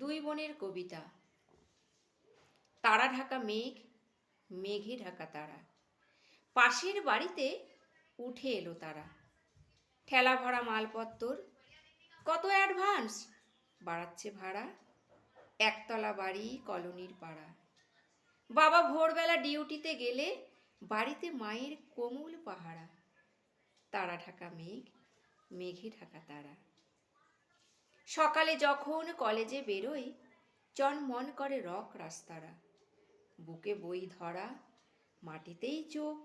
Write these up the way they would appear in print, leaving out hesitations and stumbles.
দুই বোনের কবিতা। তারা ঢাকা মেঘ, মেঘে ঢাকা তারা। পাশের বাড়িতে উঠে এলো তারা। ঠেলা ভরা মালপত্তর, কত অ্যাডভান্স, বাড়াচ্ছে ভাড়া। একতলা বাড়ি, কলোনির পাড়া। বাবা ভোরবেলা ডিউটিতে গেলে বাড়িতে মায়ের কোমল পাহারা। তারা ঢাকা মেঘ, মেঘে ঢাকা তারা। সকালে যখন কলেজে বেরোই, চনমন করে রক রাস্তারা। বুকে বই ধরা, মাটিতেই চোখ,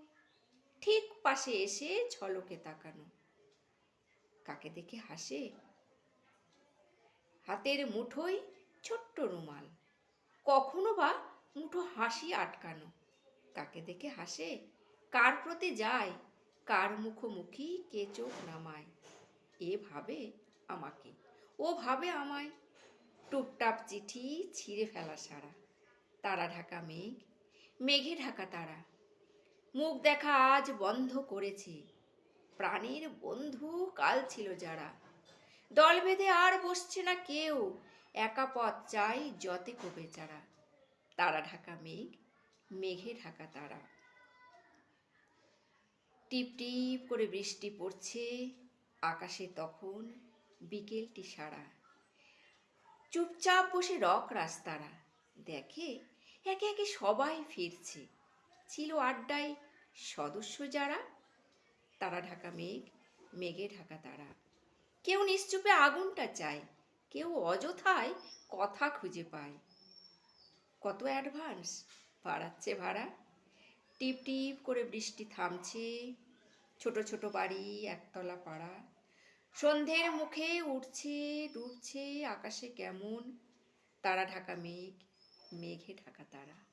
ঠিক পাশে এসে ঝলকে তাকানো। কাকে দেখে হাসে? হাতের মুঠোয় ছোট্ট রুমাল, কখনো বা মুঠো হাসি আটকানো। কাকে দেখে হাসে? কার প্রতি যায়? কার মুখোমুখি কে চোখ নামায়? এ ভাবে আমাকে, ও ভাবে আমায়। টুপটাপ চিঠি ছিঁড়ে ফেলা সারা। তারা ঢাকা মেঘ, মেঘে ঢাকা তারা। মুখ দেখা আজ বন্ধ করেছে, প্রাণের বন্ধু কাল ছিল যারা। দল বেঁধে আর বসছে না কেউ, একা পথ চাই যতেকো বেচারা। তারা ঢাকা মেঘ, মেঘে ঢাকা তারা। টিপ টিপ করে বৃষ্টি পড়ছে, আকাশে তখন বিকেলটি সারা। চুপচাপ বসে রক রাস্তারা, দেখে একে একে সবাই ফিরছে। ছিল আড্ডায় সদস্য যারা। তারা ঢাকা মেঘ, মেঘে ঢাকা তারা। কেউ নিশ্চুপে আগুনটা চায়, কেউ অযথায় কথা খুঁজে পায়। কত অ্যাডভান্স, বাড়াচ্ছে ভাড়া। টিপ টিপ করে বৃষ্টি থামছে, ছোট ছোট বাড়ি, একতলা পাড়া। সন্ধ্যের মুখে উঠছে ডুবছে আকাশে কেমন। তারা ঢাকা মেঘ, মেঘে ঢাকা তারা।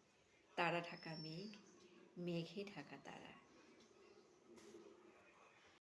তারা ঢাকা মেঘ, মেঘে ঢাকা তারা।